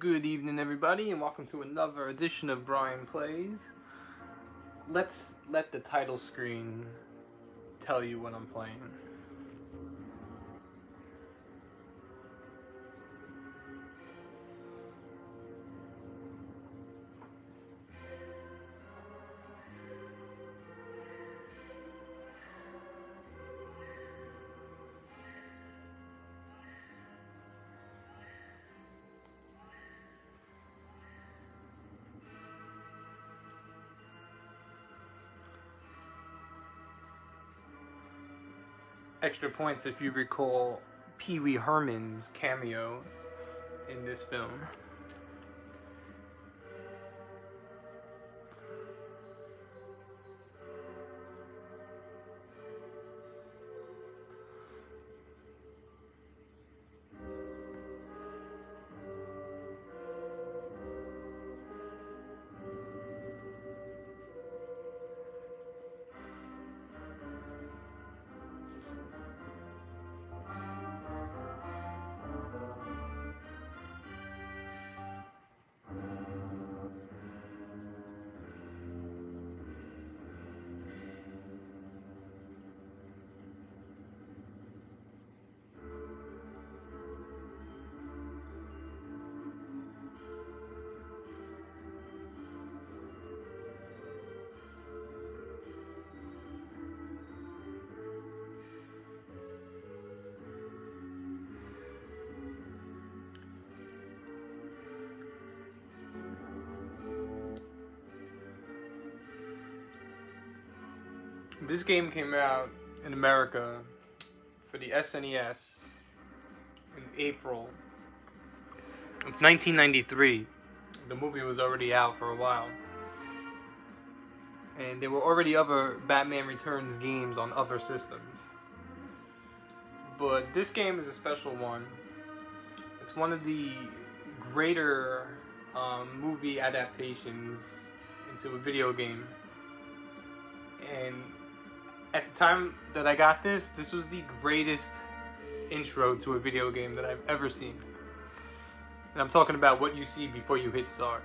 Good evening, everybody, and welcome to another edition of Brian Plays. Let's let the title screen tell you what I'm playing. Extra points if you recall Pee Wee Herman's cameo in this film. This game came out in America for the SNES in April of 1993. The movie was already out for a while. And there were already other Batman Returns games on other systems. But this game is a special one. It's one of the greater movie adaptations into a video game. And at the time that I got this was the greatest intro to a video game that I've ever seen. And I'm talking about what you see before you hit start.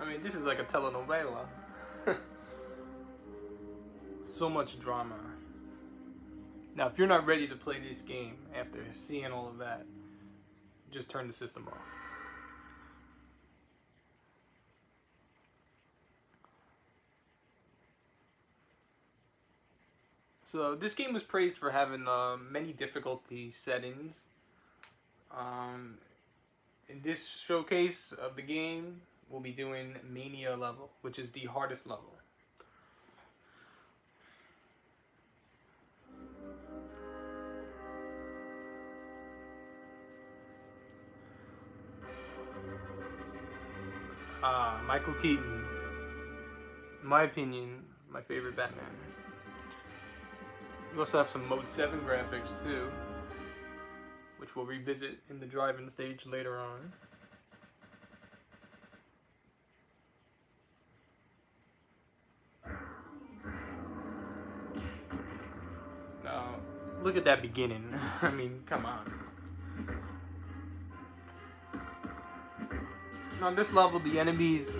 I mean, this is like a telenovela. So much drama. Now, if you're not ready to play this game after seeing all of that, just turn the system off. So, this game was praised for having many difficulty settings. In this showcase of the game, we'll be doing Mania level, which is the hardest level. Michael Keaton, in my opinion, my favorite Batman. We also have some Mode 7 graphics too, which we'll revisit in the drive-in stage later on. Now, look at that beginning. I mean, come on. On this level, the enemies,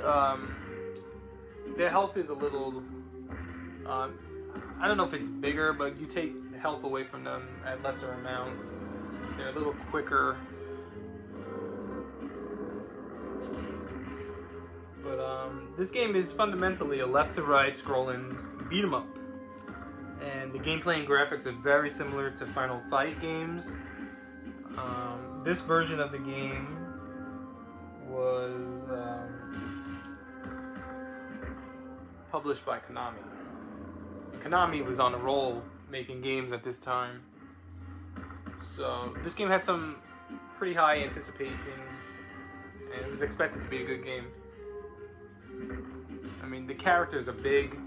their health is a little I don't know if it's bigger, but you take health away from them at lesser amounts. They're a little quicker. But this game is fundamentally a left-to-right scrolling beat-em-up. And the gameplay and graphics are very similar to Final Fight games. This version of the game was published by Konami. Konami was on a roll making games at this time. So this game had some pretty high anticipation, and it was expected to be a good game. I mean, the characters are big.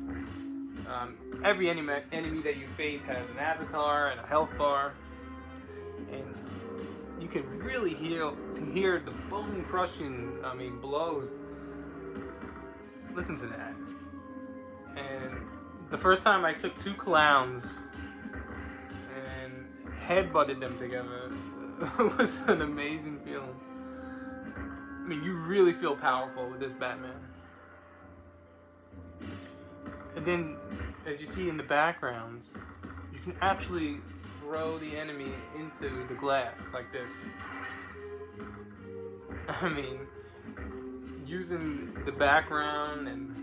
Every enemy that you face has an avatar and a health bar, and you can really hear the bone-crushing, blows. Listen to that. And the first time I took two clowns and headbutted them together, it was an amazing feeling. I mean, you really feel powerful with this Batman. And then, as you see in the backgrounds, you can actually throw the enemy into the glass like this. I mean, using the background and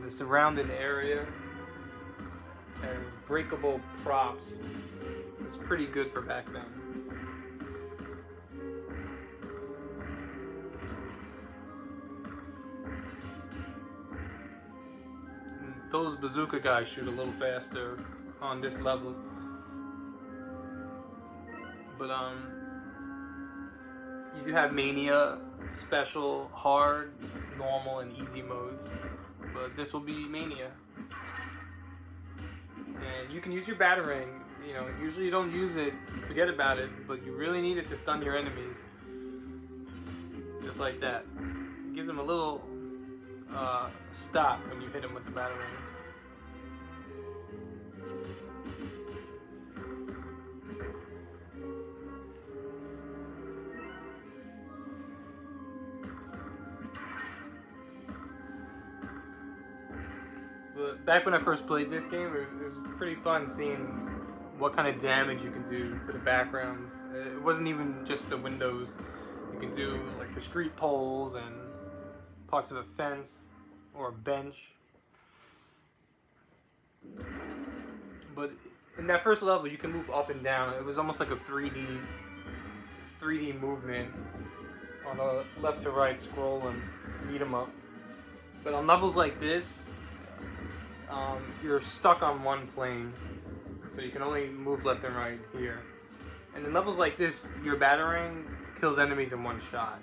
the surrounding area as breakable props was pretty good for back then. Those bazooka guys shoot a little faster on this level. But you do have Mania, special, hard, normal, and easy modes. But this will be Mania. And you can use your Batarang. You know, usually you don't use it, forget about it, but you really need it to stun your enemies. Just like that. It gives them a little stop when you hit them with the Batarang. But back when I first played this game, it was pretty fun seeing what kind of damage you can do to the backgrounds. It wasn't even just the windows. You can do like the street poles and parts of a fence or a bench. But in that first level, you can move up and down. It was almost like a 3D movement on a left to right scroll and beat 'em up. But on levels like this, you're stuck on one plane, so you can only move left and right here. And in levels like this, your Batarang kills enemies in one shot.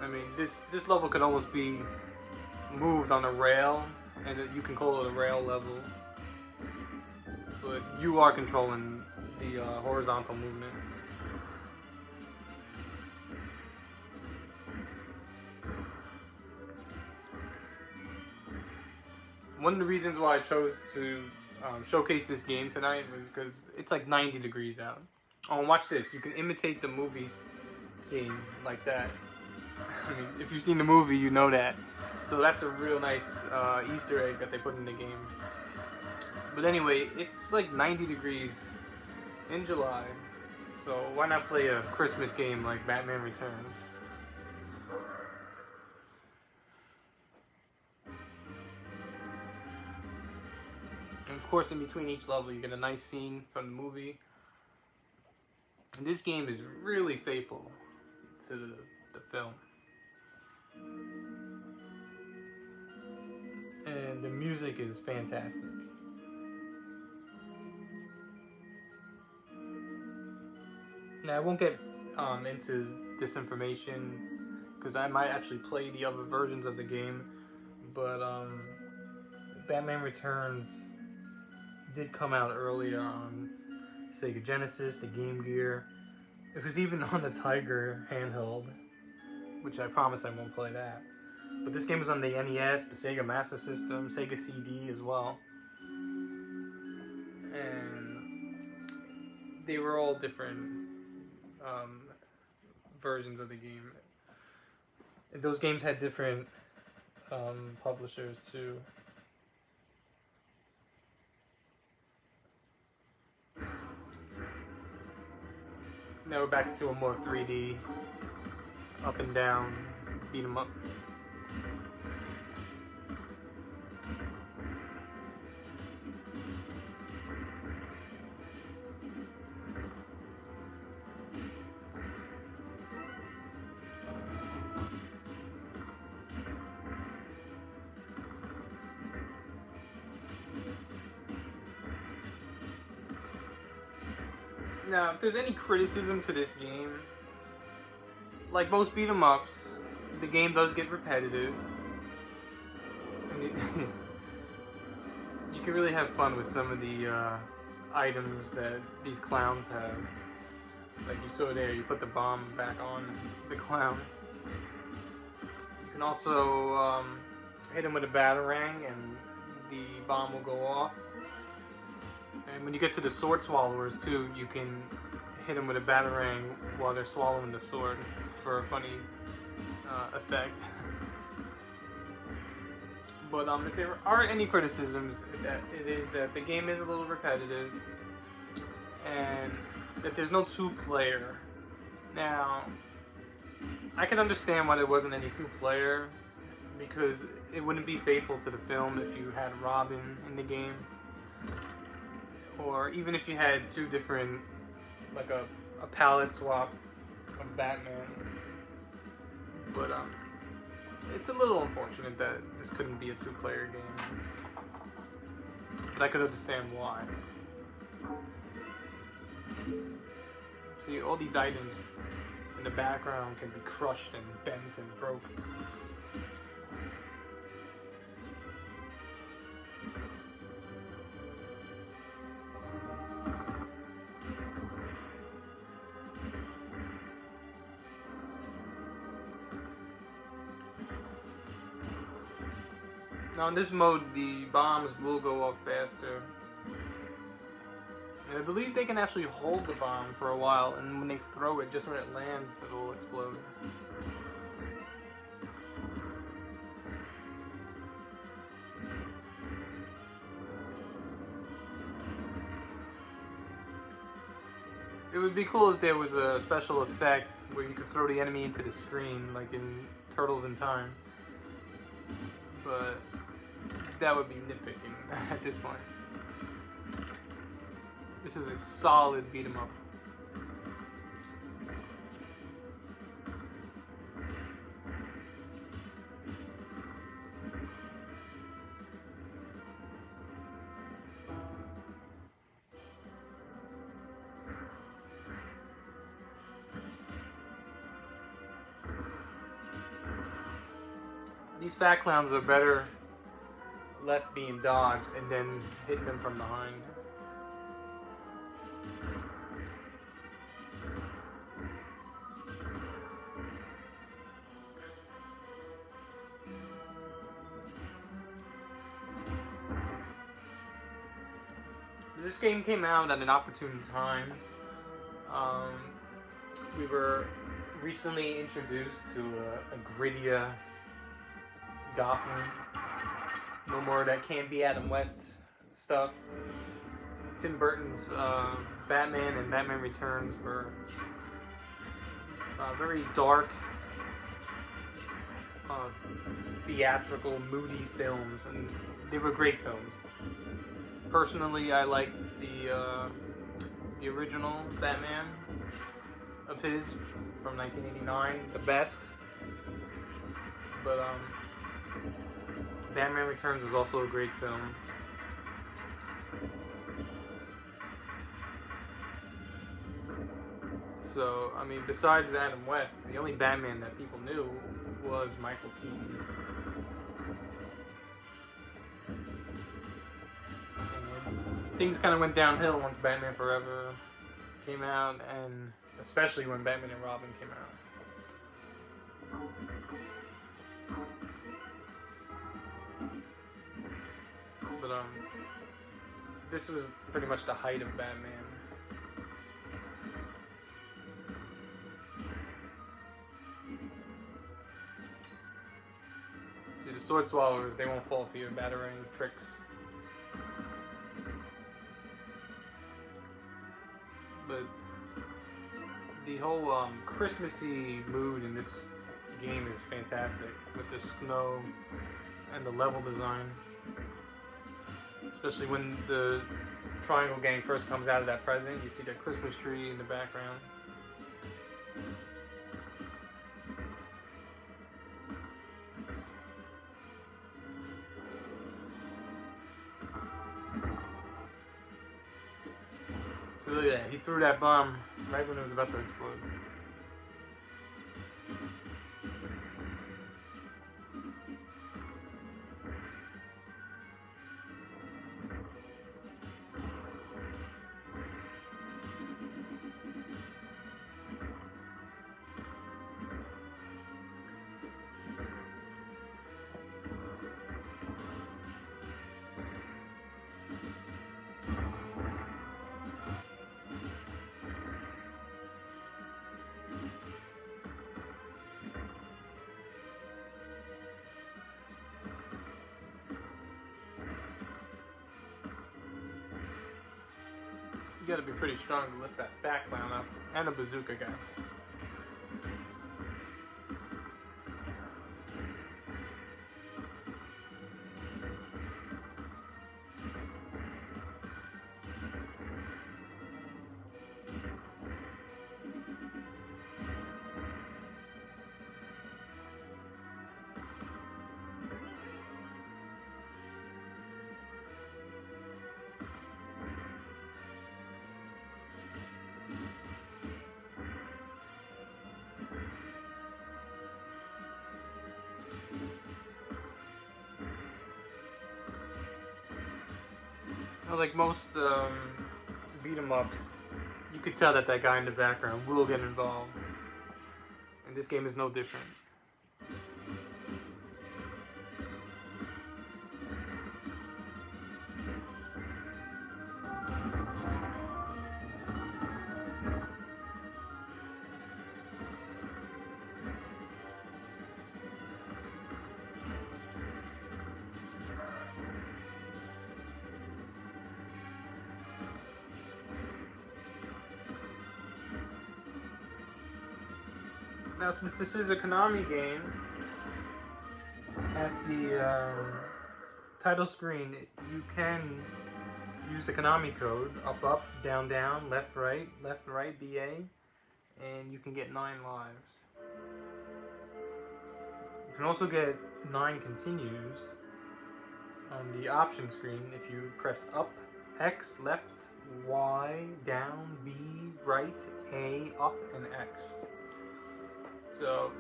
I mean, this level could almost be moved on a rail, and you can call it a rail level. But you are controlling the horizontal movement. One of the reasons why I chose to showcase this game tonight was because it's like 90 degrees out. Oh, and watch this. You can imitate the movie scene like that. I mean, if you've seen the movie, you know that. So that's a real nice Easter egg that they put in the game. But anyway, it's like 90 degrees in July. So why not play a Christmas game like Batman Returns? And of course, in between each level, you get a nice scene from the movie. And this game is really faithful to the film. And the music is fantastic. Now, I won't get into this information because I might actually play the other versions of the game, but Batman Returns did come out earlier on Sega Genesis, the Game Gear. It was even on the Tiger handheld, which I promise I won't play that. But this game was on the NES, the Sega Master System, Sega CD as well. And they were all different versions of the game. And those games had different publishers too. Now we're back to a more 3D, up and down, beat 'em up. Now, if there's any criticism to this game, like most beat 'em ups, the game does get repetitive. And you can really have fun with some of the items that these clowns have. Like you saw there, you put the bomb back on the clown. You can also hit him with a batarang and the bomb will go off. And when you get to the sword swallowers too, you can hit them with a batarang while they're swallowing the sword for a funny effect. But if there are any criticisms, it is that the game is a little repetitive and that there's no two-player. Now, I can understand why there wasn't any two-player, because it wouldn't be faithful to the film if you had Robin in the game. Or even if you had two different, like a palette swap of Batman. But it's a little unfortunate that this couldn't be a two-player game. But I could understand why. See, all these items in the background can be crushed and bent and broken. Now in this mode, the bombs will go off faster. And I believe they can actually hold the bomb for a while, and when they throw it, just when it lands, it'll explode. It would be cool if there was a special effect where you could throw the enemy into the screen, like in Turtles in Time. But that would be nitpicking at this point. This is a solid beat 'em up. These fat clowns are better left being dodged and then hitting them from behind. This game came out at an opportune time. We were recently introduced to a grittier Gotham. No more of that can't be Adam West stuff. Tim Burton's Batman and Batman Returns were very dark, theatrical, moody films, and they were great films. Personally, I like the original Batman of his from 1989 the best, but Batman Returns was also a great film. So, I mean, besides Adam West, the only Batman that people knew was Michael Keaton. And things kind of went downhill once Batman Forever came out, and especially when Batman and Robin came out. But this was pretty much the height of Batman. See, the sword swallowers, they won't fall for your batarang tricks. But the whole Christmassy mood in this game is fantastic, with the snow and the level design. Especially when the Triangle Gang first comes out of that present, you see that Christmas tree in the background. So look at that, he threw that bomb right when it was about to explode. You gotta be pretty strong to lift that fat clown up, and a bazooka guy. Like most beat 'em ups, you could tell that that guy in the background will get involved, and this game is no different. Now, since this is a Konami game, at the title screen, you can use the Konami code, up, down, left, right, BA, and you can get 9 lives. You can also get 9 continues on the option screen if you press up, X, left, Y, down, B, right, A, up, and X. So,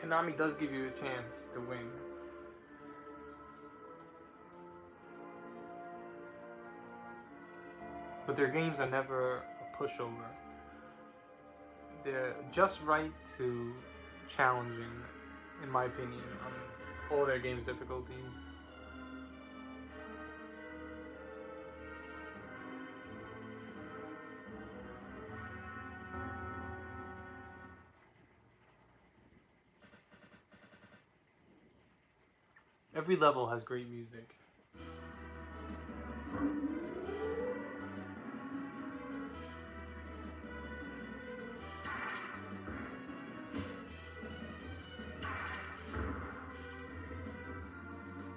Konami does give you a chance to win. But their games are never a pushover. They're just right to challenging, in my opinion, on all their games' difficulty. Every level has great music.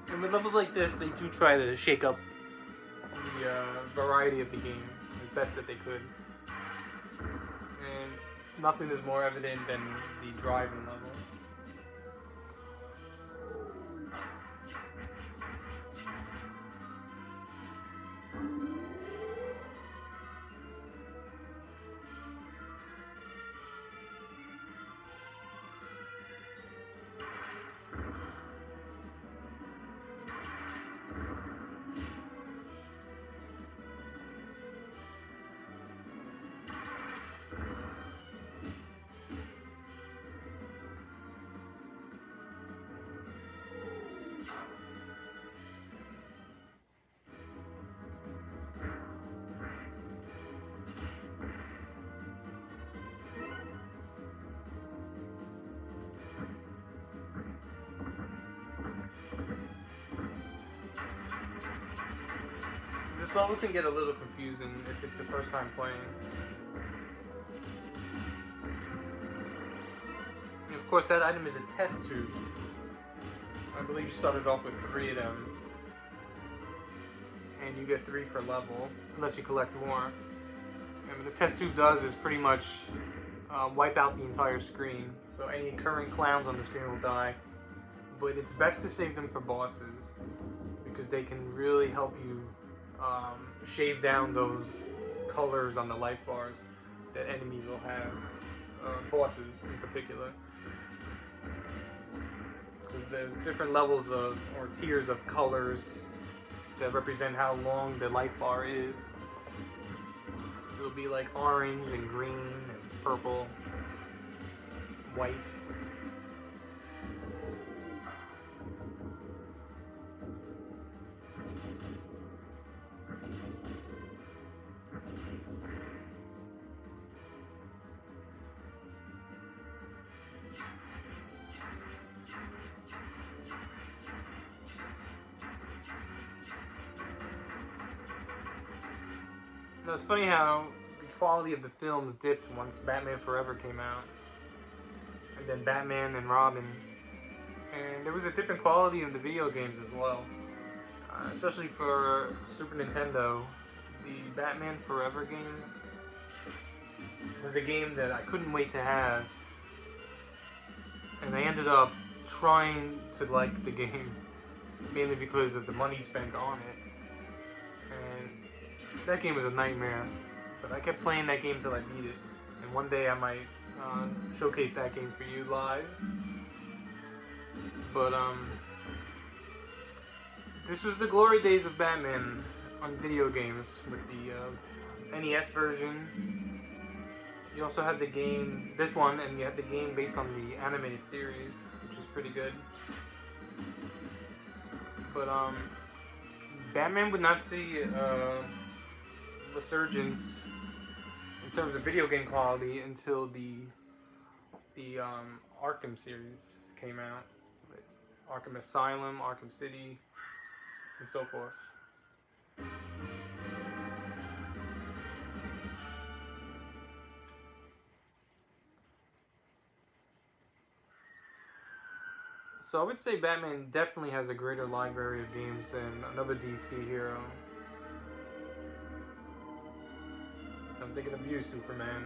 And with levels like this, they do try to shake up the variety of the game as best that they could. And nothing is more evident than the driving level. this level can get a little confusing if it's the first time playing. And of course, that item is a test tube. I believe you started off with 3 of them. And you get 3 per level, unless you collect more. And what the test tube does is pretty much wipe out the entire screen. So any current clowns on the screen will die. But it's best to save them for bosses, because they can really help you shave down those colors on the life bars that enemies will have, bosses in particular. Because there's different levels of, or tiers of colors that represent how long the life bar is. It'll be like orange and green and purple, white. Now, it's funny how the quality of the films dipped once Batman Forever came out, and then Batman and Robin, and there was a dip in quality in the video games as well, especially for Super Nintendo. The Batman Forever game was a game that I couldn't wait to have, and I ended up trying to like the game, mainly because of the money spent on it. And that game was a nightmare, but I kept playing that game till I beat it. And one day I might showcase that game for you live. But this was the glory days of Batman on video games with the NES version. You also had the game, this one, and you had the game based on the animated series, which is pretty good. But Batman would not see resurgence in terms of video game quality until the Arkham series came out, with Arkham Asylum, Arkham City, and so forth. So I would say Batman definitely has a greater library of games than another DC hero. I'm thinking of you, Superman.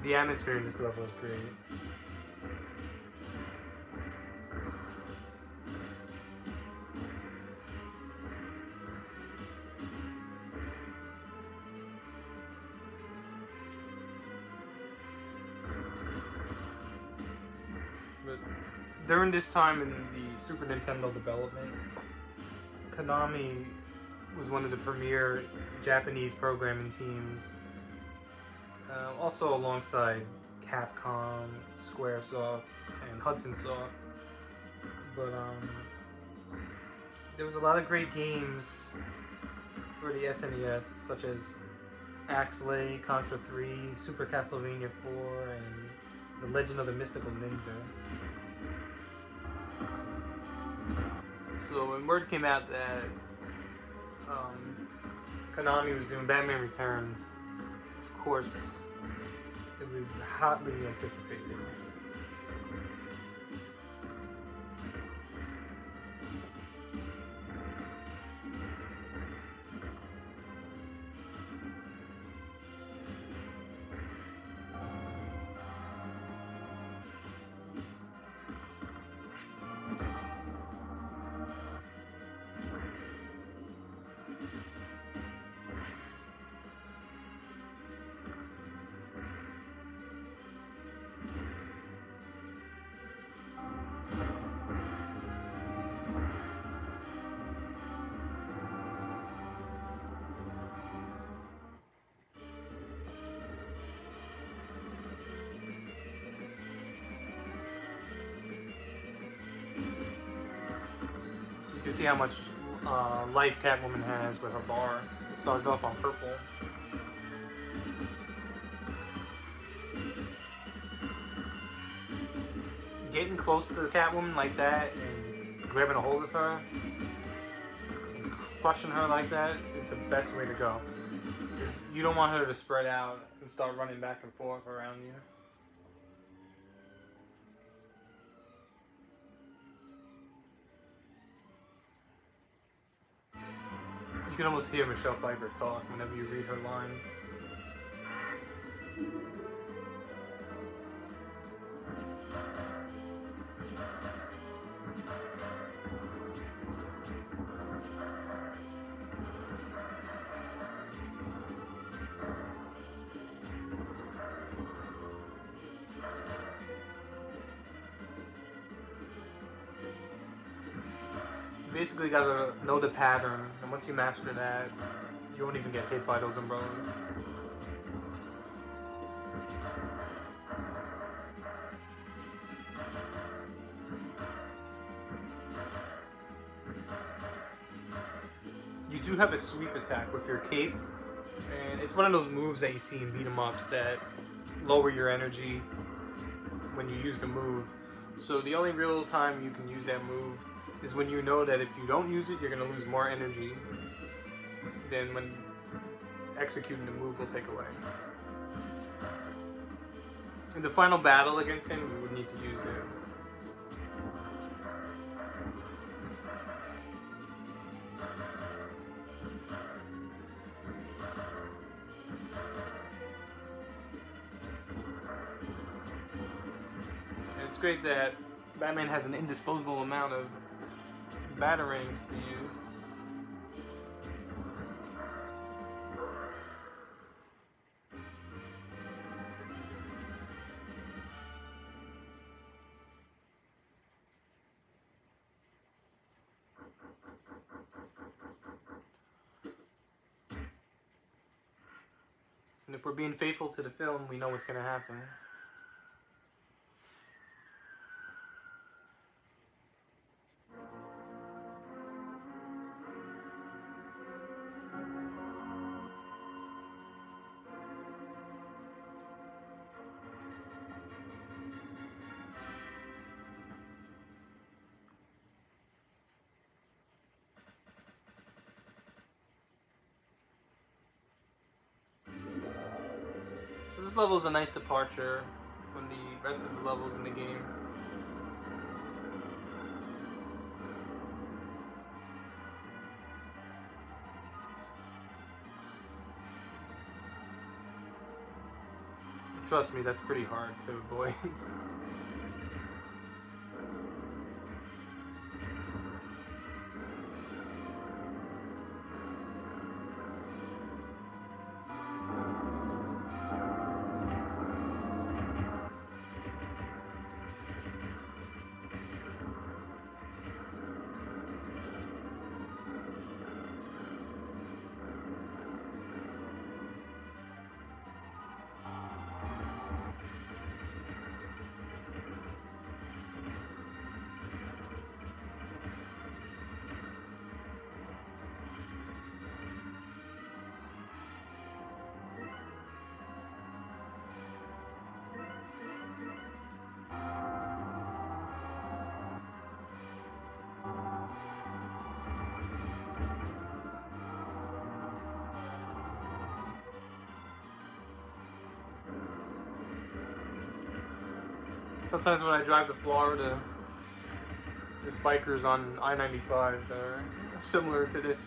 The atmosphere in this level is great. But during this time in the Super Nintendo development, Konami was one of the premier Japanese programming teams. Also alongside Capcom, Squaresoft, and Hudson Soft. But there was a lot of great games for the SNES, such as Axlay, Contra 3, Super Castlevania 4, and The Legend of the Mystical Ninja. So when word came out that Konami was doing Batman Returns, of course, it was hotly anticipated. see how much life Catwoman has with her bar. It started off on purple. Getting close to the Catwoman like that and grabbing a hold of her and crushing her like that is the best way to go. You don't want her to spread out and start running back and forth around you. You can almost hear Michelle Pfeiffer talk whenever you read her lines. Basically gotta know the pattern, and once you master that, you won't even get hit by those umbrellas. You do have a sweep attack with your cape, and it's one of those moves that you see in beat 'em ups that lower your energy when you use the move. So the only real time you can use that move is when you know that if you don't use it, you're going to lose more energy than when executing the move will take away. In the final battle against him, you would need to use it. And it's great that Batman has an indisposable amount of batarangs to use. And if we're being faithful to the film, we know what's going to happen. So this level is a nice departure from the rest of the levels in the game. Trust me, that's pretty hard to avoid. Sometimes when I drive to Florida, there's bikers on I-95 that are similar to this.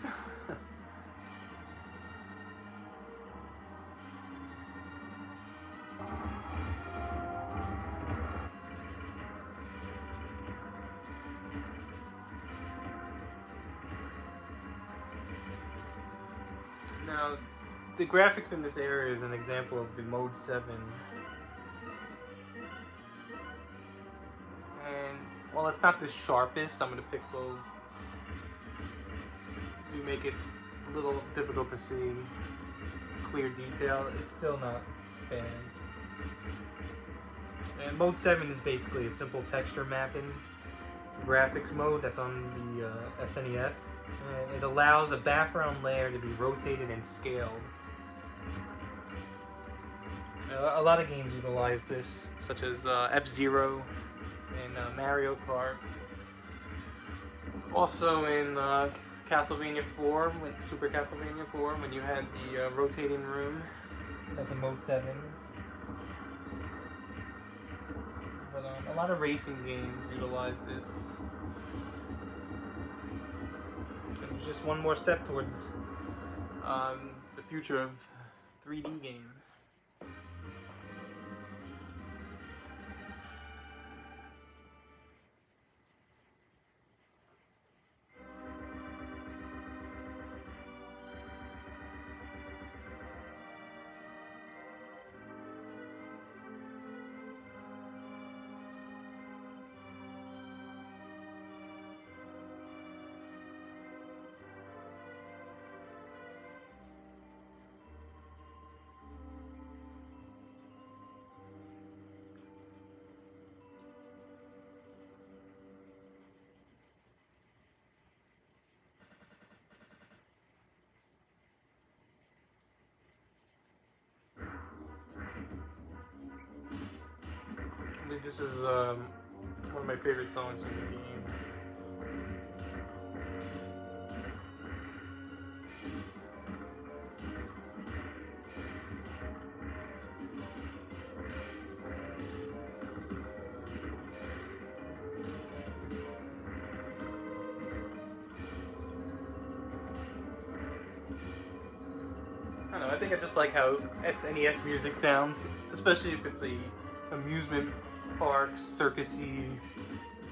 Now, the graphics in this area is an example of the Mode 7. While it's not the sharpest, some of the pixels do make it a little difficult to see clear detail. It's still not bad. And Mode 7 is basically a simple texture mapping graphics mode that's on the SNES. And it allows a background layer to be rotated and scaled. A lot of games utilize this, such as F-Zero and Mario Kart. Also in Castlevania 4, Super Castlevania 4, when you had the rotating room, that's in Mode 7. But a lot of racing games utilize this. It's just one more step towards the future of 3D games. This is one of my favorite songs in the game. I don't know, I think I just like how SNES music sounds, especially if it's a amusement park, circus-y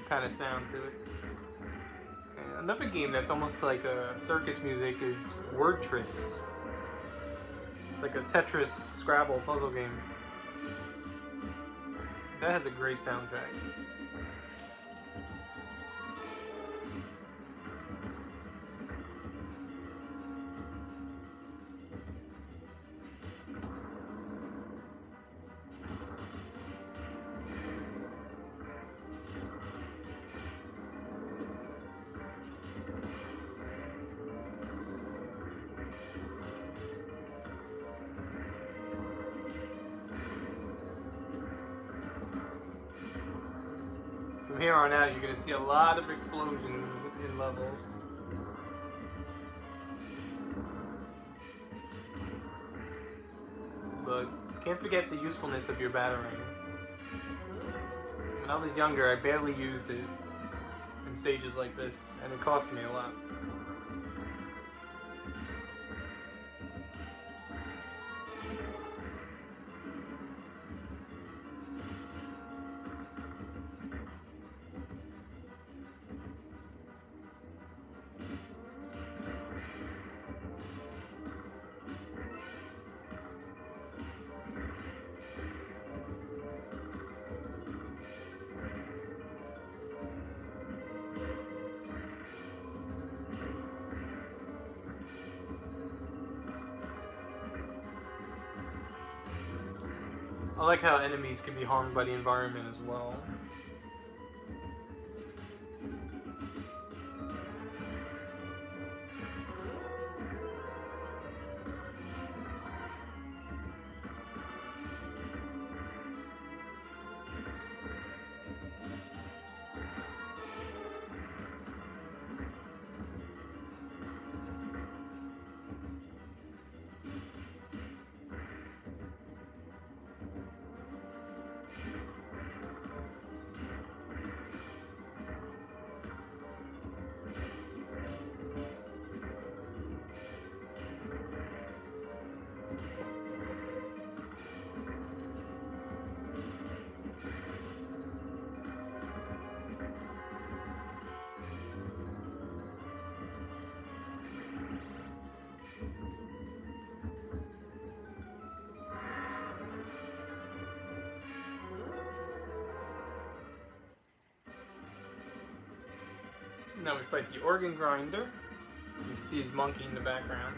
kind of sound to it. And another game that's almost like a circus music is Wordtris. It's like a Tetris Scrabble puzzle game. That has a great soundtrack. From here on out, you're going to see a lot of explosions in levels. But can't forget the usefulness of your batarang. When I was younger, I barely used it in stages like this, and it cost me a lot. I like how enemies can be harmed by the environment as well. Now we fight the organ grinder. You can see his monkey in the background.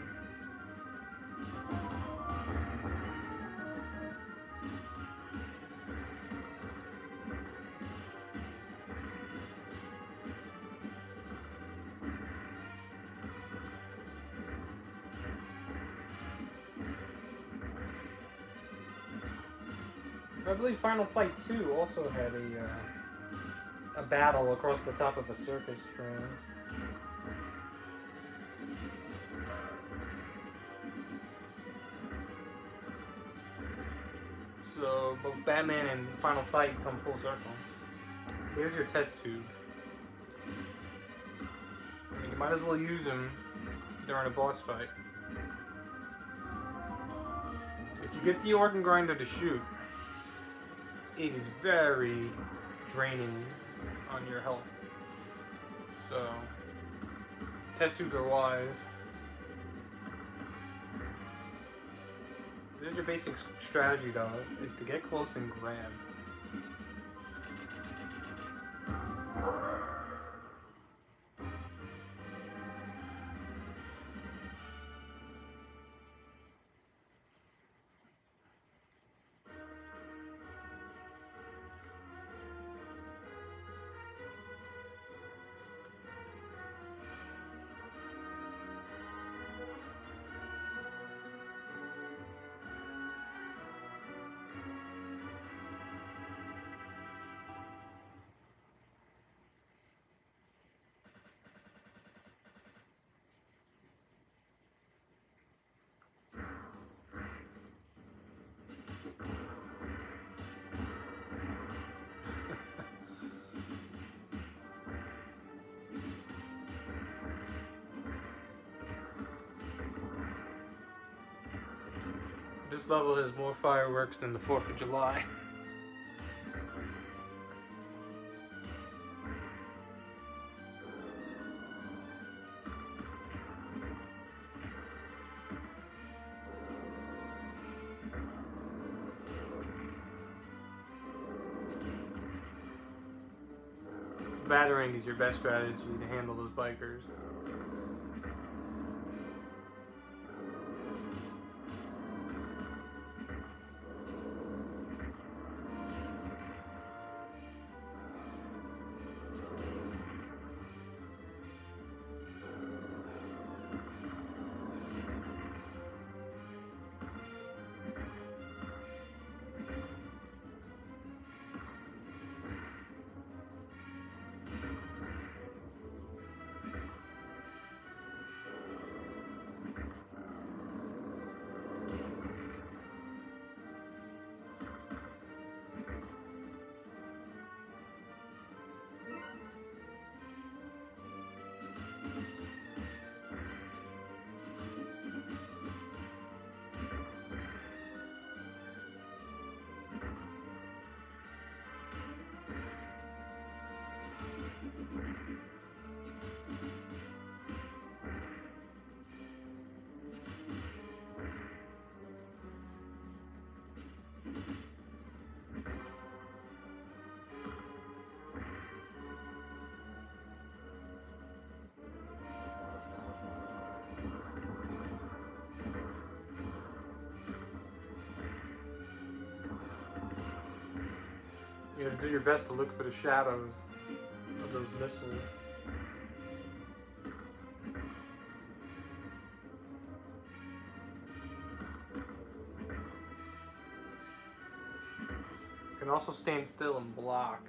I believe Final Fight 2 also had a battle across the top of a circus train. So both Batman and Final Fight come full circle. Here's your test tube. I mean, you might as well use them during a boss fight. If you get the organ grinder to shoot, it is very draining on your health. So, test tubes are wise. This is your basic strategy, though, is to get close and grab. This level has more fireworks than the 4th of July. Battering is your best strategy to handle those bikers. You have to do your best to look for the shadows of those missiles. You can also stand still and block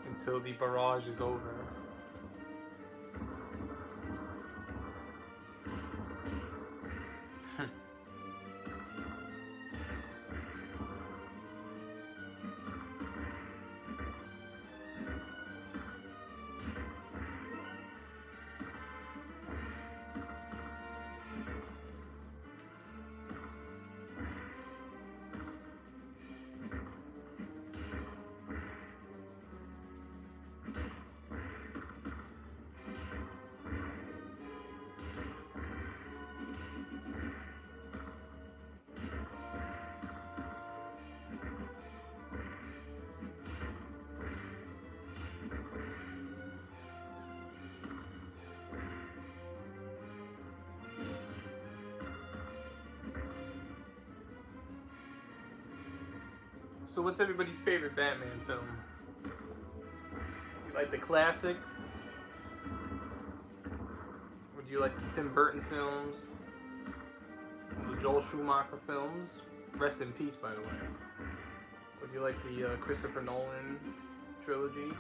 until the barrage is over. So what's everybody's favorite Batman film? You like the classic? Or do you like the Tim Burton films? The Joel Schumacher films? Rest in peace, by the way. Would you like the Christopher Nolan trilogy?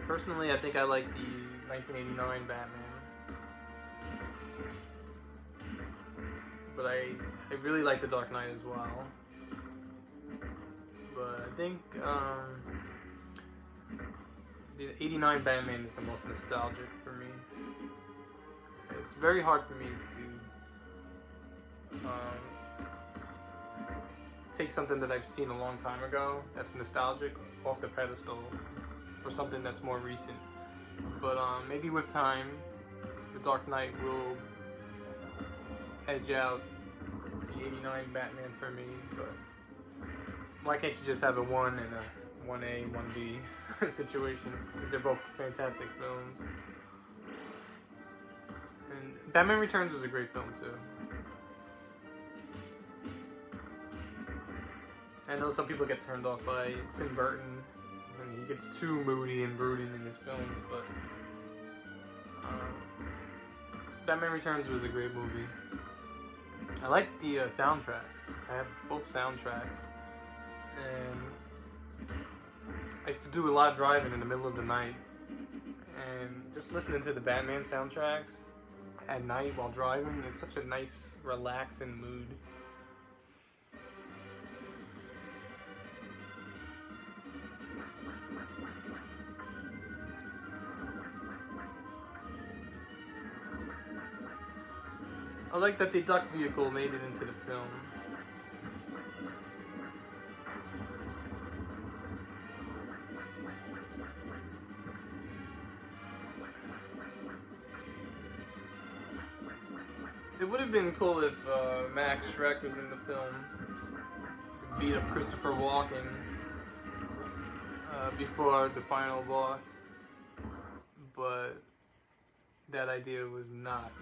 Personally, I think I like the 1989 Batman. But I really like The Dark Knight as well. But I think the 89 Batman is the most nostalgic for me. It's very hard for me to take something that I've seen a long time ago that's nostalgic off the pedestal for something that's more recent. But maybe with time, The Dark Knight will edge out the 89 Batman for me. But why can't you just have a 1 and a 1A, 1B situation? Because they're both fantastic films. And Batman Returns was a great film too. I know some people get turned off by Tim Burton, and he gets too moody and brooding in his films, but Batman Returns was a great movie. I like the soundtracks. I have both soundtracks, and I used to do a lot of driving in the middle of the night, and just listening to the Batman soundtracks at night while driving is such a nice, relaxing mood. I like that the duck vehicle made it into the film. It would have been cool if Max Schreck was in the film, beat up Christopher Walken before the final boss, but that idea was not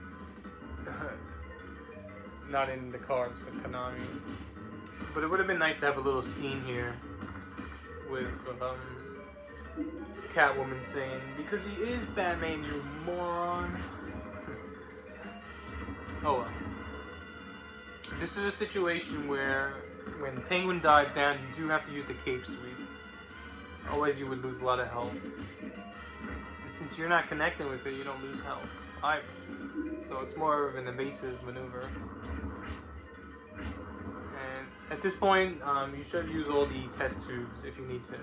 not in the cards for Konami. But it would have been nice to have a little scene here with Catwoman saying, "Because he is Batman, you moron." Oh well. This is a situation where when Penguin dives down, you do have to use the cape sweep. Otherwise you would lose a lot of health. And since you're not connecting with it, you don't lose health either. So it's more of an evasive maneuver. And at this point, you should use all the test tubes if you need to.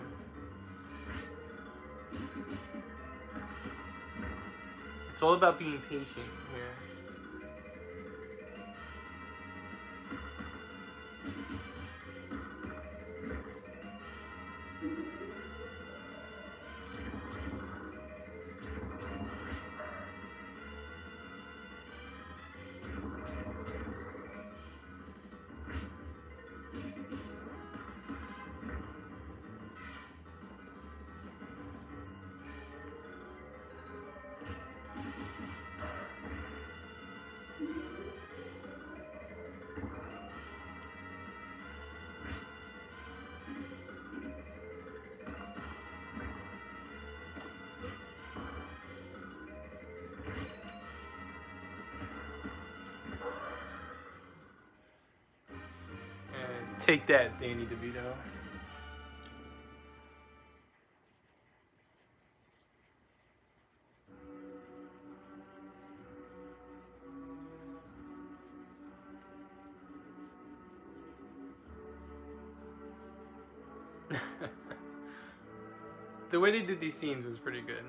It's all about being patient here. Take that, Danny DeVito. The way they did these scenes was pretty good.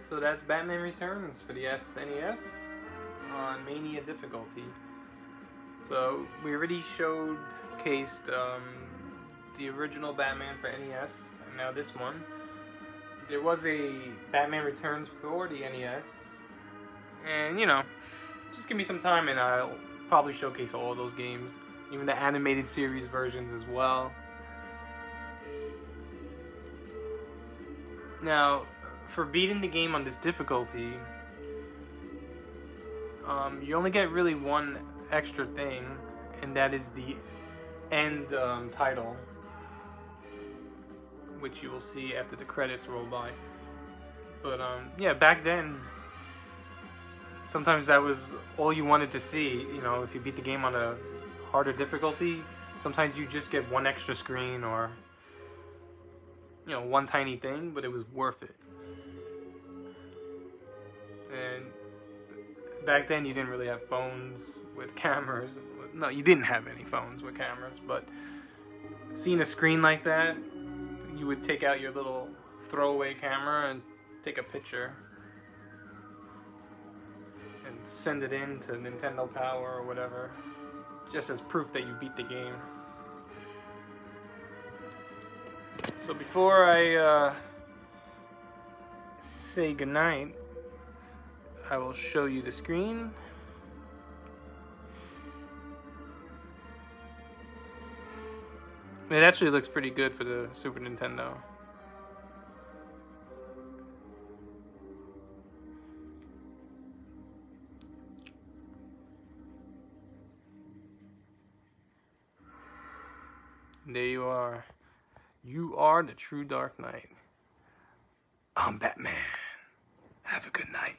So that's Batman Returns for the SNES. on Mania difficulty. So we already showcased the original Batman for NES, and now this one. There was a Batman Returns for the NES, and you know, just give me some time and I'll probably showcase all those games, even the animated series versions as well. Now, for beating the game on this difficulty, you only get really one extra thing, and that is the end title, which you will see after the credits roll by. But yeah, back then, sometimes that was all you wanted to see. You know, if you beat the game on a harder difficulty, sometimes you just get one extra screen or, you know, one tiny thing, but it was worth it. And back then you didn't really have phones with cameras. No, you didn't have any phones with cameras, but seeing a screen like that, you would take out your little throwaway camera and take a picture and send it in to Nintendo Power or whatever, just as proof that you beat the game. So before I say goodnight, I will show you the screen. It actually looks pretty good for the Super Nintendo. There you are. You are the true Dark Knight. I'm Batman. Have a good night.